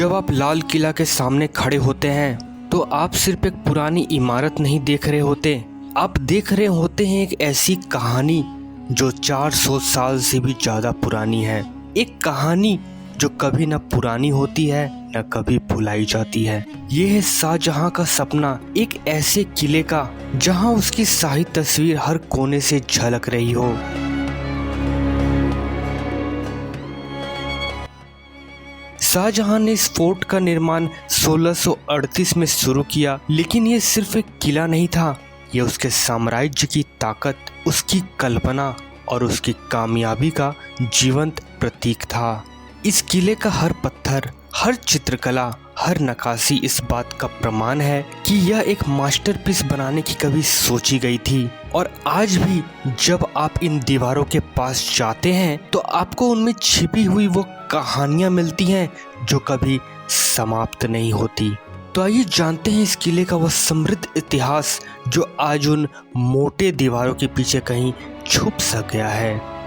जब आप लाल किला के सामने खड़े होते हैं तो आप सिर्फ एक पुरानी इमारत नहीं देख रहे होते, आप देख रहे होते हैं एक ऐसी कहानी जो 400 साल से भी ज़्यादा पुरानी है। एक कहानी जो कभी न पुरानी होती है न कभी भुलाई जाती है। ये है शाहजहां का सपना, एक ऐसे किले का जहां उसकी शाही तस्वीर हर कोने से झलक रही हो। शाहजहां ने इस फोर्ट का निर्माण 1638 में शुरू किया, लेकिन ये सिर्फ एक किला नहीं था, यह उसके साम्राज्य की ताकत, उसकी कल्पना और उसकी कामयाबी का जीवंत प्रतीक था। इस किले का हर पत्थर, हर चित्रकला, हर नक्काशी इस बात का प्रमाण है कि यह एक मास्टरपीस बनाने की कभी सोची गई थी। और आज भी जब आप इन दीवारों के पास जाते हैं तो आपको उनमें छिपी हुई वो कहानियां मिलती हैं जो कभी समाप्त नहीं होती। तो आइए जानते हैं इस किले का वह समृद्ध इतिहास जो आज उन मोटे दीवारों के पीछे कहीं छुप सा गया है।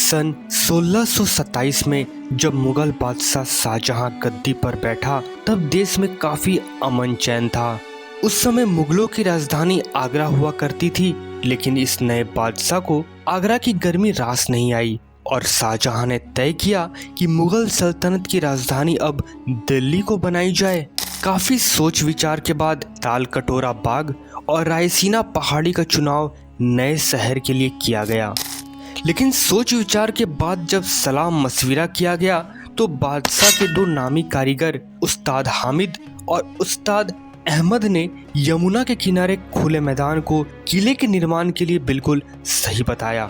सन 1627 में जब मुगल बादशाह शाहजहां गद्दी पर बैठा तब देश में काफी अमन चैन था। उस समय मुगलों की राजधानी आगरा हुआ करती थी, लेकिन इस नए बादशाह को आगरा की गर्मी रास नहीं आई और शाहजहां ने तय किया कि मुगल सल्तनत की राजधानी अब दिल्ली को बनाई जाए। काफी सोच विचार के बाद तालकटोरा बाग और रायसीना पहाड़ी का चुनाव नए शहर के लिए किया गया। लेकिन सोच विचार के बाद जब सलाह मशविरा किया गया तो बादशाह के दो नामी कारीगर उस्ताद हामिद और उस्ताद अहमद ने यमुना के किनारे खुले मैदान को किले के निर्माण के लिए बिल्कुल सही बताया।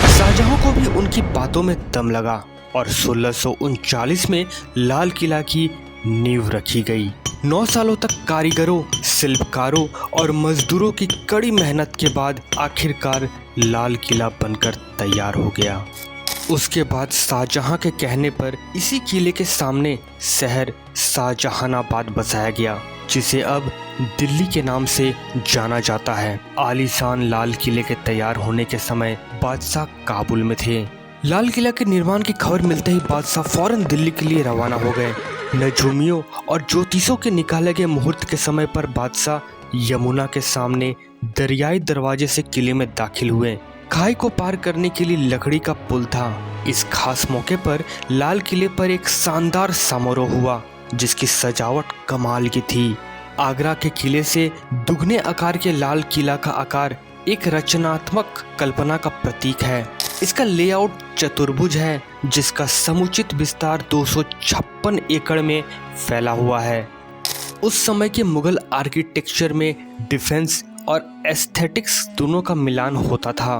शाहजहां को भी उनकी बातों में दम लगा और 1639 में लाल किला की नींव रखी गई। 9 सालों तक कारीगरों, शिल्पकारों और मजदूरों की कड़ी मेहनत के बाद आखिरकार लाल किला बनकर तैयार हो गया। उसके बाद शाहजहां के कहने पर इसी किले के सामने शहर शाहजहानाबाद बसाया गया, जिसे अब दिल्ली के नाम से जाना जाता है। आलीशान लाल किले के तैयार होने के समय बादशाह काबुल में थे। लाल किला के निर्माण की खबर मिलते ही बादशाह फौरन दिल्ली के लिए रवाना हो गए। नजूमियों और ज्योतिषों के निकाले गए मुहूर्त के समय पर बादशाह यमुना के सामने दरियाई दरवाजे से किले में दाखिल हुए। खाई को पार करने के लिए लकड़ी का पुल था। इस खास मौके पर लाल किले पर एक शानदार समारोह हुआ जिसकी सजावट कमाल की थी। आगरा के किले से दुगने आकार के लाल किला का आकार एक रचनात्मक कल्पना का प्रतीक है। इसका लेआउट चतुर्भुज है जिसका समुचित विस्तार 256 एकड़ में फैला हुआ है। उस समय के मुगल आर्किटेक्चर में डिफेंस और एस्थेटिक्स दोनों का मिलान होता था।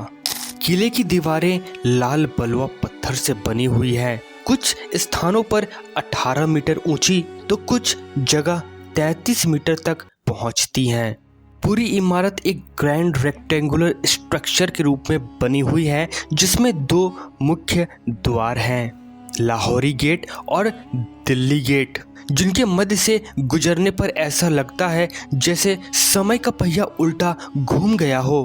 किले की दीवारें लाल बलुआ पत्थर से बनी हुई है, कुछ स्थानों पर 18 मीटर ऊंची तो कुछ जगह 33 मीटर तक पहुंचती हैं। पूरी इमारत एक ग्रैंड रेक्टेंगुलर स्ट्रक्चर के रूप में बनी हुई है जिसमें 2 मुख्य द्वार हैं, लाहौरी गेट और दिल्ली गेट, जिनके मध्य से गुजरने पर ऐसा लगता है जैसे समय का पहिया उल्टा घूम गया हो।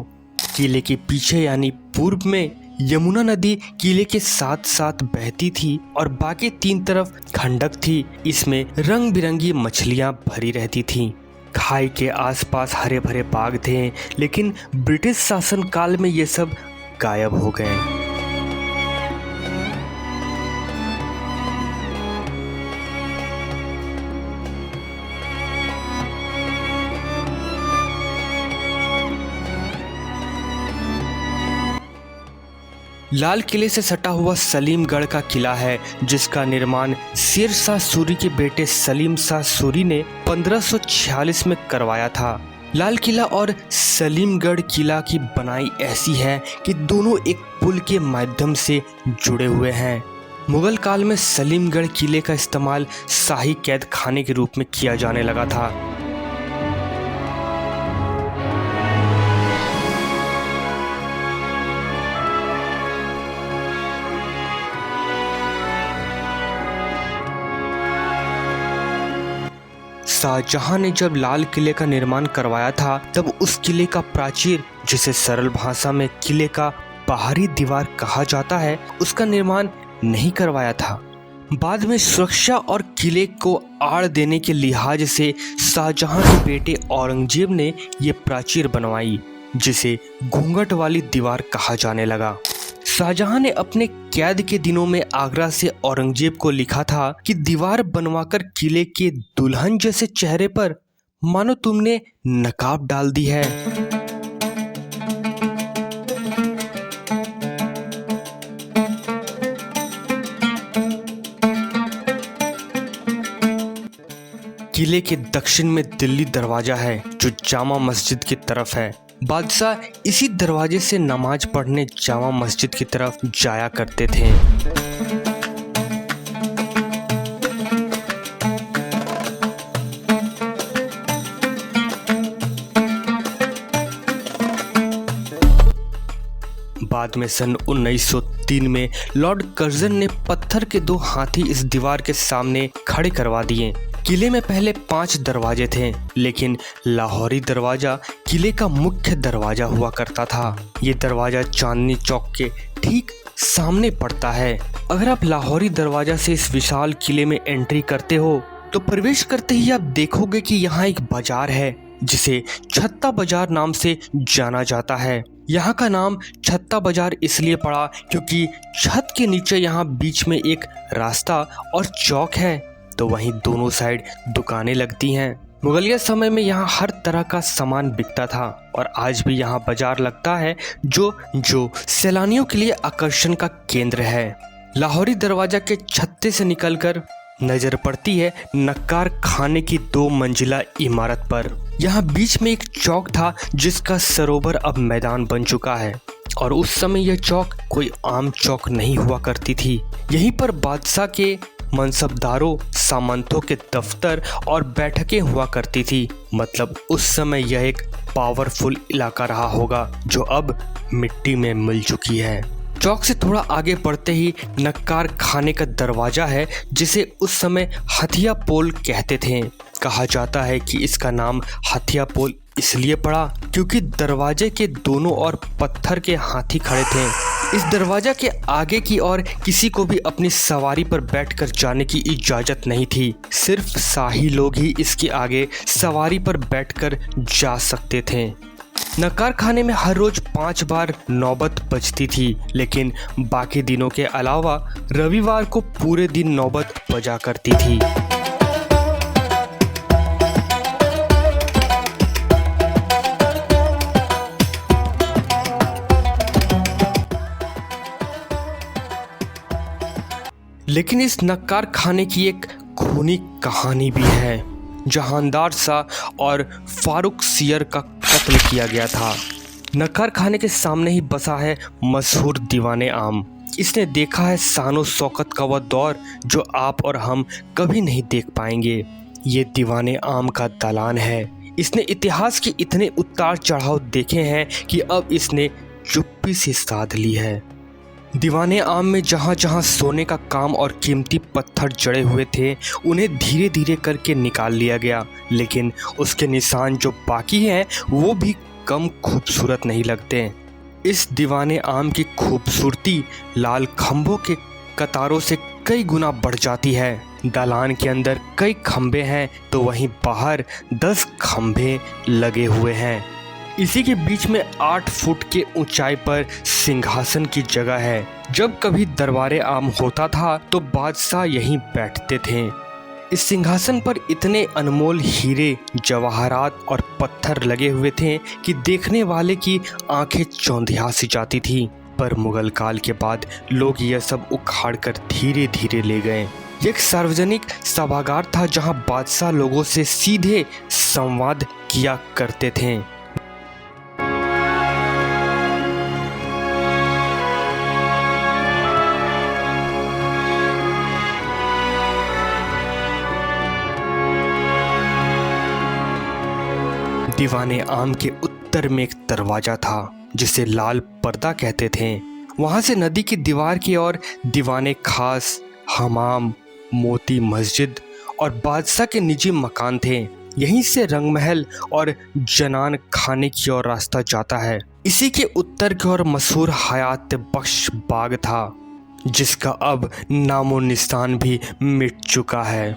किले के पीछे यानी पूर्व में यमुना नदी किले के साथ साथ बहती थी और बाकी 3 तरफ खंडक थी। इसमें रंग बिरंगी मछलियां भरी रहती थीं। खाई के आसपास हरे भरे बाग थे, लेकिन ब्रिटिश शासन काल में ये सब गायब हो गए। लाल किले से सटा हुआ सलीमगढ़ का किला है जिसका निर्माण शेर शाह सूरी के बेटे सलीम शाह सूरी ने 1546 में करवाया था। लाल किला और सलीमगढ़ किला की बनाई ऐसी है कि दोनों एक पुल के माध्यम से जुड़े हुए हैं। मुगल काल में सलीमगढ़ किले का इस्तेमाल शाही कैद खाने के रूप में किया जाने लगा था। शाहजहां ने जब लाल किले का निर्माण करवाया था तब उस किले का प्राचीर, जिसे सरल भाषा में किले का बाहरी दीवार कहा जाता है, उसका निर्माण नहीं करवाया था। बाद में सुरक्षा और किले को आड़ देने के लिहाज से शाहजहां के बेटे औरंगजेब ने ये प्राचीर बनवाई, जिसे घूंघट वाली दीवार कहा जाने लगा। शाहजहां ने अपने कैद के दिनों में आगरा से औरंगजेब को लिखा था कि दीवार बनवाकर किले के दुल्हन जैसे चेहरे पर मानो तुमने नकाब डाल दी है। किले के दक्षिण में दिल्ली दरवाजा है जो जामा मस्जिद की तरफ है। बादशाह इसी दरवाजे से नमाज पढ़ने जामा मस्जिद की तरफ जाया करते थे। बाद में सन 1903 में लॉर्ड कर्जन ने पत्थर के 2 हाथी इस दीवार के सामने खड़े करवा दिए। किले में पहले 5 दरवाजे थे, लेकिन लाहौरी दरवाजा किले का मुख्य दरवाजा हुआ करता था। ये दरवाजा चांदनी चौक के ठीक सामने पड़ता है। अगर आप लाहौरी दरवाजा से इस विशाल किले में एंट्री करते हो तो प्रवेश करते ही आप देखोगे कि यहाँ एक बाजार है जिसे छत्ता बाजार नाम से जाना जाता है। यहाँ का नाम छत्ता बाजार इसलिए पड़ा क्योंकि छत के नीचे यहाँ बीच में एक रास्ता और चौक है, तो वहीं दोनों साइड दुकानें लगती हैं। मुगलिया समय में यहाँ हर तरह का सामान बिकता था और आज भी यहाँ बाजार लगता है जो सैलानियों के लिए आकर्षण का केंद्र है। लाहौरी दरवाजा के छत्ते से निकलकर नजर पड़ती है नक्कार खाने की 2 मंजिला इमारत पर। यहाँ बीच में एक चौक था जिसका सरोवर अब मैदान बन चुका है और उस समय यह चौक कोई आम चौक नहीं हुआ करती थी। यहीं पर बादशाह के मनसबदारों, सामंतों के दफ्तर और बैठकें हुआ करती थी। मतलब उस समय यह एक पावरफुल इलाका रहा होगा जो अब मिट्टी में मिल चुकी है। चौक से थोड़ा आगे बढ़ते ही नक्कार खाने का दरवाजा है जिसे उस समय हथिया पोल कहते थे। कहा जाता है कि इसका नाम हथिया पोल इसलिए पड़ा क्योंकि दरवाजे के दोनों ओर पत्थर के हाथी खड़े थे। इस दरवाजा के आगे की ओर किसी को भी अपनी सवारी पर बैठकर जाने की इजाजत नहीं थी। सिर्फ शाही लोग ही इसके आगे सवारी पर बैठकर जा सकते थे। नक्कार खाने में हर रोज 5 बार नौबत बजती थी, लेकिन बाकी दिनों के अलावा रविवार को पूरे दिन नौबत बजा करती थी। लेकिन इस नक्कार खाने की एक खूनी कहानी भी है। जहानदार शाह और फारूक सियर का कत्ल किया गया था। नक्कार खाने के सामने ही बसा है मशहूर दीवाने आम। इसने देखा है शानो शौकत का वह दौर जो आप और हम कभी नहीं देख पाएंगे। ये दीवाने आम का दालान है। इसने इतिहास के इतने उतार चढ़ाव देखे हैं कि अब इसने चुप्पी से साध ली है। दीवाने आम में जहाँ जहाँ सोने का काम और कीमती पत्थर जड़े हुए थे उन्हें धीरे धीरे करके निकाल लिया गया, लेकिन उसके निशान जो बाकी हैं वो भी कम खूबसूरत नहीं लगते। इस दीवाने आम की खूबसूरती लाल खंभों के कतारों से कई गुना बढ़ जाती है। दालान के अंदर कई खंभे हैं तो वहीं बाहर 10 खंभे लगे हुए हैं। इसी के बीच में 8 फुट के ऊंचाई पर सिंहासन की जगह है। जब कभी दरबारे आम होता था तो बादशाह यहीं बैठते थे। इस सिंहासन पर इतने अनमोल हीरे, जवाहरात और पत्थर लगे हुए थे कि देखने वाले की आंखें चौंधिया सी जाती थी। पर मुगल काल के बाद लोग यह सब उखाड़ कर धीरे धीरे ले गए। एक सार्वजनिक सभागार था जहां बादशाह लोगों से सीधे संवाद किया करते थे। दीवाने आम के उत्तर में एक दरवाजा था जिसे लाल पर्दा कहते थे। वहां से नदी की दीवार की ओर दीवाने खास, हमाम, मोती मस्जिद और बादशाह के निजी मकान थे। यहीं से रंगमहल और जनान खाने की ओर रास्ता जाता है। इसी के उत्तर की ओर मशहूर हयात बख्श बाग था, जिसका अब नामो निशान भी मिट चुका है।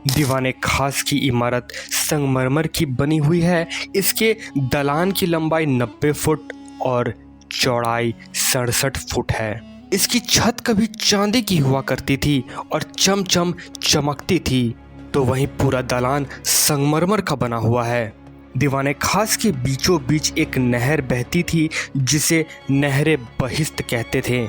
दीवाने खास की इमारत संगमरमर की बनी हुई है। इसके दलान की लंबाई 90 फुट और चौड़ाई 67 फुट है। इसकी छत कभी चांदी की हुआ करती थी और चमचम चमकती थी, तो वहीं पूरा दलान संगमरमर का बना हुआ है। दीवाने खास के बीचों बीच एक नहर बहती थी, जिसे नहरे बहिश्त कहते थे।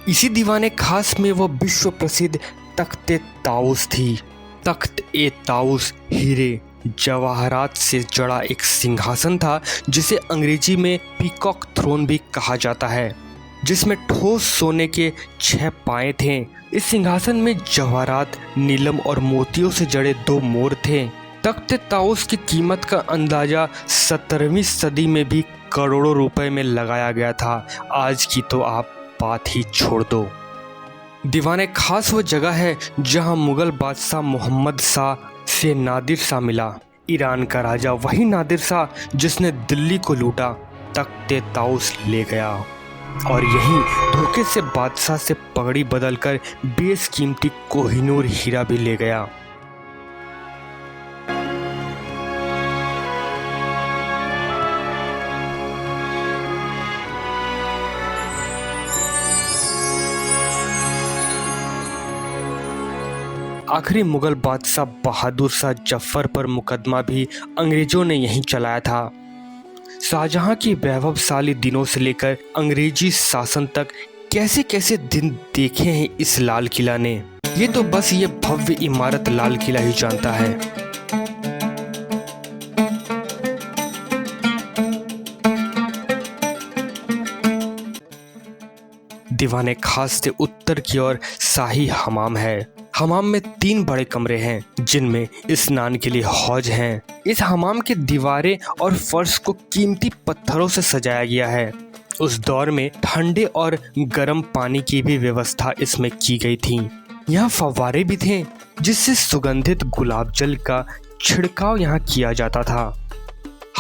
इसी दीवाने खास में वो विश्व प्रसिद्ध तख्ते ताउस थी। तख्त ए ताउस हीरे जवाहरात से जड़ा एक सिंहासन था, जिसे अंग्रेजी में पीकॉक थ्रोन भी कहा जाता है, जिसमें ठोस सोने के 6 पाए थे। इस सिंहासन में जवाहरात, नीलम और मोतियों से जड़े 2 मोर थे। तख्त ताउस की कीमत का अंदाजा 17वीं सदी में भी करोड़ों रुपए में लगाया गया था। आज की तो आप बात ही छोड़ दो। दीवाने खास वो जगह है जहां मुगल बादशाह मोहम्मद शाह से नादिर शाह मिला। ईरान का राजा वही नादिर शाह जिसने दिल्ली को लूटा, तख्ते ताउस ले गया और यहीं धोखे से बादशाह से पगड़ी बदलकर बेशकीमती कोहिनूर हीरा भी ले गया। आखिरी मुगल बादशाह बहादुर शाह जफर पर मुकदमा भी अंग्रेजों ने यहीं चलाया था। शाहजहां की वैभवशाली दिनों से लेकर अंग्रेजी शासन तक कैसे कैसे दिन देखे हैं इस लाल किला ने। ये तो बस ये भव्य इमारत लाल किला ही जानता है। दीवाने खास से उत्तर की ओर शाही हमाम है। हमाम में 3 बड़े कमरे हैं, जिनमें स्नान के लिए हौज हैं। इस हमाम के दीवारें और फर्श को कीमती पत्थरों से सजाया गया है। उस दौर में ठंडे और गर्म पानी की भी व्यवस्था इसमें की गई थी। यहाँ फव्वारे भी थे, जिससे सुगंधित गुलाब जल का छिड़काव यहाँ किया जाता था।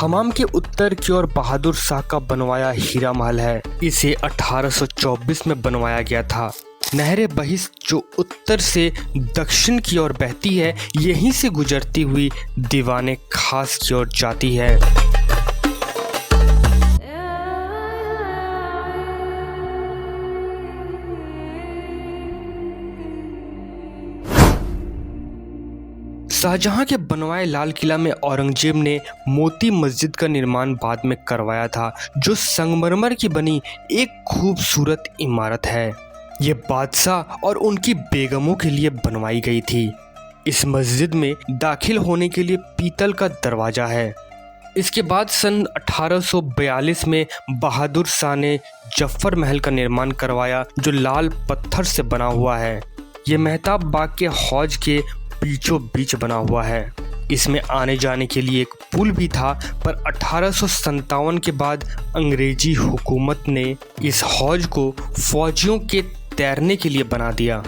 हमाम के उत्तर की ओर बहादुर शाह का बनवाया हीरा महल है। इसे 1824 में बनवाया गया था। नहरे बहिश्त जो उत्तर से दक्षिण की ओर बहती है, यहीं से गुजरती हुई दीवाने खास की ओर जाती है। शाहजहां के बनवाए लाल किला में औरंगजेब ने मोती मस्जिद का निर्माण बाद में करवाया था, जो संगमरमर की बनी एक खूबसूरत इमारत है। ये बादशाह और उनकी बेगमों के लिए बनवाई गई थी। इस मस्जिद में दाखिल होने के लिए पीतल का दरवाजा है। इसके बाद सन 1842 में बहादुर शाह ने जफर महल का निर्माण करवाया, जो लाल पत्थर से बना हुआ है। ये मेहताब बाग के हौज के बीचों बीच बना हुआ है। इसमें आने जाने के लिए एक पुल भी था, पर 1857 के बाद अंग्रेजी हुकूमत ने इस हौज को फौजियों के तैरने के लिए बना दिया।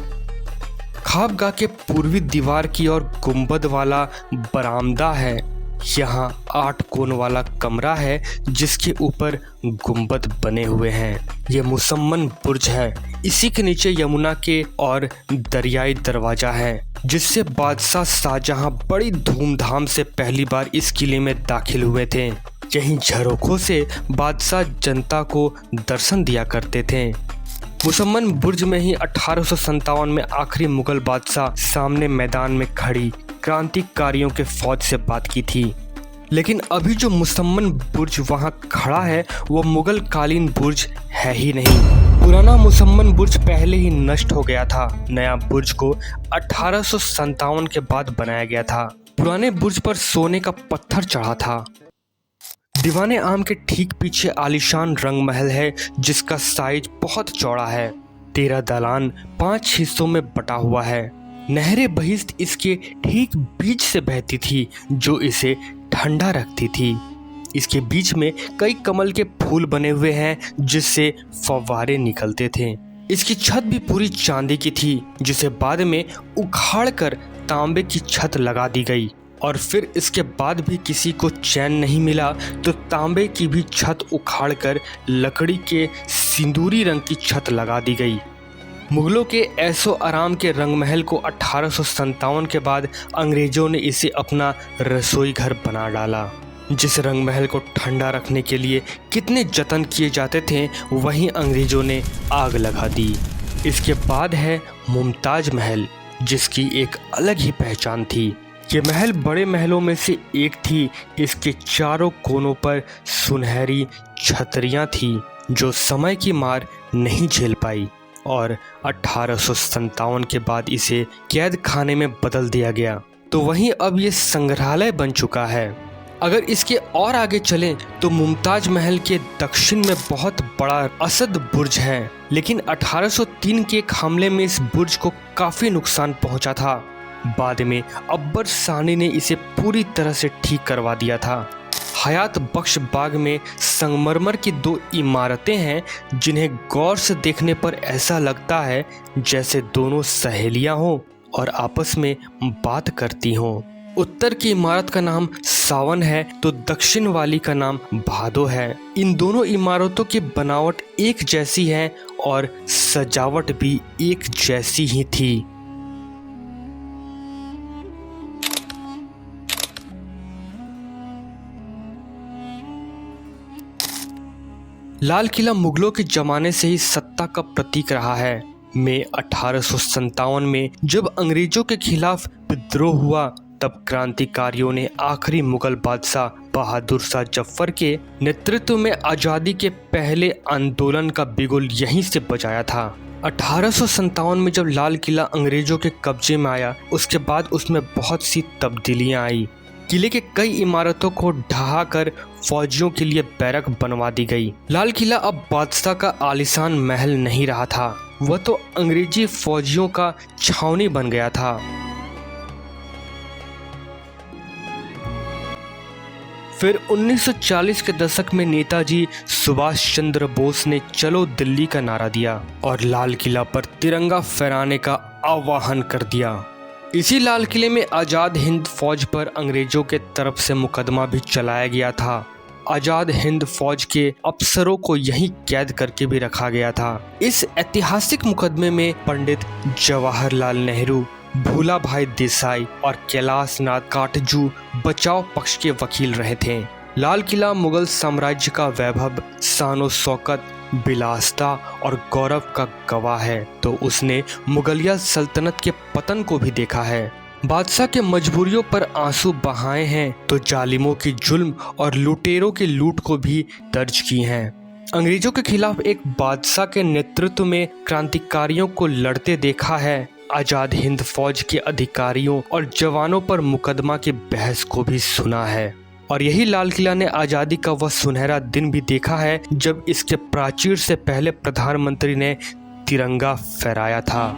खाबगाह के पूर्वी दीवार की ओर गुंबद वाला बरामदा है। यहाँ 8 कोण वाला कमरा है, जिसके ऊपर गुंबद बने हुए हैं। यह मुसम्मन बुर्ज है। इसी के नीचे यमुना के और दरियाई दरवाजा है, जिससे बादशाह शाहजहां बड़ी धूमधाम से पहली बार इस किले में दाखिल हुए थे। यहीं झरोखों से बादशाह जनता को दर्शन दिया करते थे। मुसम्मन बुर्ज में ही 1857 में आखिरी मुगल बादशाह सामने मैदान में खड़ी क्रांतिकारियों के फौज से बात की थी। लेकिन अभी जो मुसम्मन बुर्ज वहां खड़ा है, वो मुगल कालीन बुर्ज है ही नहीं। पुराना मुसम्मन बुर्ज पहले ही नष्ट हो गया था। नया बुर्ज को 1857 के बाद बनाया गया था। पुराने बुर्ज पर सोने का पत्थर चढ़ा था। दीवाने आम के ठीक पीछे आलीशान रंग महल है, जिसका साइज बहुत चौड़ा है। 13 दलान 5 हिस्सों में बटा हुआ है। नहरे बहिश्त इसके ठीक बीच से बहती थी, जो इसे ठंडा रखती थी। इसके बीच में कई कमल के फूल बने हुए हैं, जिससे फव्वारे निकलते थे। इसकी छत भी पूरी चांदी की थी, जिसे बाद में उखाड़ कर तांबे की छत लगा दी गई और फिर इसके बाद भी किसी को चैन नहीं मिला तो तांबे की भी छत उखाड़कर लकड़ी के सिंदूरी रंग की छत लगा दी गई। मुगलों के ऐशो आराम के रंगमहल को 1857 के बाद अंग्रेजों ने इसे अपना रसोई घर बना डाला। जिस रंगमहल को ठंडा रखने के लिए कितने जतन किए जाते थे वहीं अंग्रेजों ने आग लगा दी। इसके बाद है मुमताज महल, जिसकी एक अलग ही पहचान थी। ये महल बड़े महलों में से एक थी। इसके चारों कोनों पर सुनहरी छतरियां थी जो समय की मार नहीं झेल पाई और 1857 के बाद इसे कैद खाने में बदल दिया गया। तो वहीं अब ये संग्रहालय बन चुका है। अगर इसके और आगे चलें तो मुमताज महल के दक्षिण में बहुत बड़ा असद बुर्ज है, लेकिन 1803 के एक हमले में इस बुर्ज को काफ़ी नुकसान पहुंचा था। बाद में अकबर सानी ने इसे पूरी तरह से ठीक करवा दिया था। हयात बख्श बाग में संगमरमर की 2 इमारतें हैं जिन्हें गौर से देखने पर ऐसा लगता है जैसे दोनों सहेलियां हों और आपस में बात करती हों। उत्तर की इमारत का नाम सावन है तो दक्षिण वाली का नाम भादो है। इन दोनों इमारतों की बनावट एक जैसी है और सजावट भी एक जैसी ही थी। लाल किला मुगलों के जमाने से ही सत्ता का प्रतीक रहा है। मई 1857 में जब अंग्रेजों के खिलाफ विद्रोह हुआ तब क्रांतिकारियों ने आखिरी मुगल बादशाह बहादुर शाह जफर के नेतृत्व में आज़ादी के पहले आंदोलन का बिगुल यहीं से बजाया था। 1857 में जब लाल किला अंग्रेजों के कब्जे में आया उसके बाद उसमें बहुत सी तब्दीलियां आई। किले के कई इमारतों को ढहाकर फौजियों के लिए बैरक बनवा दी गई। लाल किला अब बादशाह का आलीशान महल नहीं रहा था, वह तो अंग्रेजी फौजियों का छावनी बन गया था। फिर 1940 के दशक में नेताजी सुभाष चंद्र बोस ने चलो दिल्ली का नारा दिया और लाल किला पर तिरंगा फहराने का आह्वान कर दिया। इसी लाल किले में आज़ाद हिंद फौज पर अंग्रेजों के तरफ से मुकदमा भी चलाया गया था। आज़ाद हिंद फौज के अफसरों को यहीं कैद करके भी रखा गया था। इस ऐतिहासिक मुकदमे में पंडित जवाहरलाल नेहरू, भूला भाई देसाई और कैलाश नाथ काटजू बचाव पक्ष के वकील रहे थे। लाल किला मुगल साम्राज्य का वैभव, शानो शौकत, विलासिता और गौरव का गवाह है तो उसने मुगलिया सल्तनत के पतन को भी देखा है। बादशाह के मजबूरियों पर आंसू बहाए हैं तो जालिमों की जुल्म और लुटेरों की लूट को भी दर्ज की हैं। अंग्रेजों के खिलाफ एक बादशाह के नेतृत्व में क्रांतिकारियों को लड़ते देखा है। आज़ाद हिंद फौज के अधिकारियों और जवानों पर मुकदमा की बहस को भी सुना है। और यही लाल किला ने आज़ादी का वह सुनहरा दिन भी देखा है जब इसके प्राचीर से पहले प्रधानमंत्री ने तिरंगा फहराया था।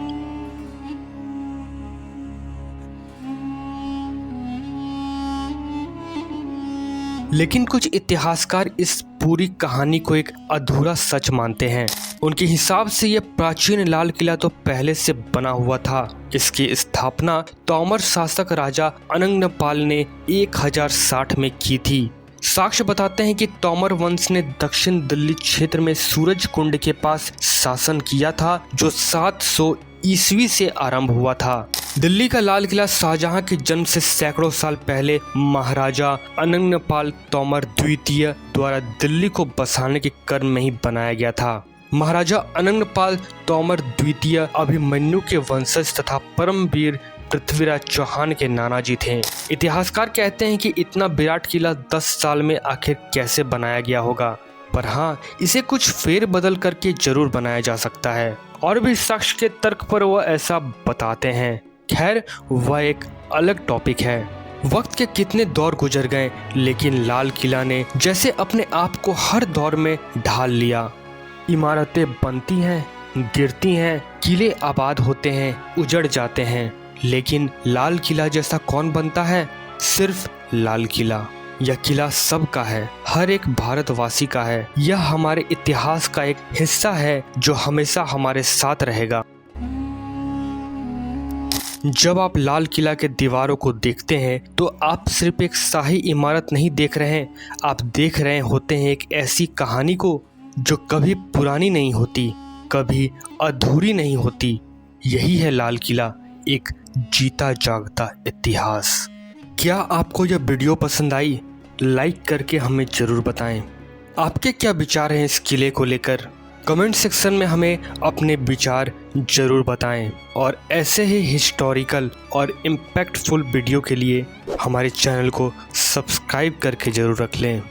लेकिन कुछ इतिहासकार इस पूरी कहानी को एक अधूरा सच मानते हैं। उनके हिसाब से यह प्राचीन लाल किला तो पहले से बना हुआ था। इसकी स्थापना तोमर शासक राजा अनंगपाल ने 1060 में की थी। साक्ष्य बताते हैं कि तोमर वंश ने दक्षिण दिल्ली क्षेत्र में सूरज कुंड के पास शासन किया था जो 700 ईस्वी से आरंभ हुआ था। दिल्ली का लाल किला शाहजहां के जन्म से सैकड़ों साल पहले महाराजा अनंगपाल तोमर द्वितीय द्वारा दिल्ली को बसाने के क्रम में ही बनाया गया था। महाराजा अनंगपाल तोमर द्वितीय अभिमन्यु के वंशज तथा परमवीर पृथ्वीराज चौहान के नाना जी थे। इतिहासकार कहते हैं कि इतना विराट किला 10 साल में आखिर कैसे बनाया गया होगा, पर हाँ, इसे कुछ फेर बदल करके जरूर बनाया जा सकता है। और भी साक्ष्य के तर्क पर वह ऐसा बताते हैं। खैर, वह एक अलग टॉपिक है। वक्त के कितने दौर गुजर गए लेकिन लाल किला ने जैसे अपने आप को हर दौर में ढाल लिया। इमारतें बनती हैं, गिरती हैं, किले आबाद होते हैं, उजड़ जाते हैं, लेकिन लाल किला जैसा कौन बनता है? सिर्फ लाल किला। यह किला सबका है, हर एक भारतवासी का है। यह हमारे इतिहास का एक हिस्सा है जो हमेशा हमारे साथ रहेगा। जब आप लाल किला के दीवारों को देखते हैं तो आप सिर्फ एक शाही इमारत नहीं देख रहे हैं, आप देख रहे होते हैं एक ऐसी कहानी को जो कभी पुरानी नहीं होती, कभी अधूरी नहीं होती। यही है लाल किला, एक जीता जागता इतिहास। क्या आपको यह वीडियो पसंद आई? लाइक करके हमें ज़रूर बताएं। आपके क्या विचार हैं इस किले को लेकर? कमेंट सेक्शन में हमें अपने विचार ज़रूर बताएं और ऐसे ही हिस्टोरिकल और इम्पैक्टफुल वीडियो के लिए हमारे चैनल को सब्सक्राइब करके ज़रूर रख लें।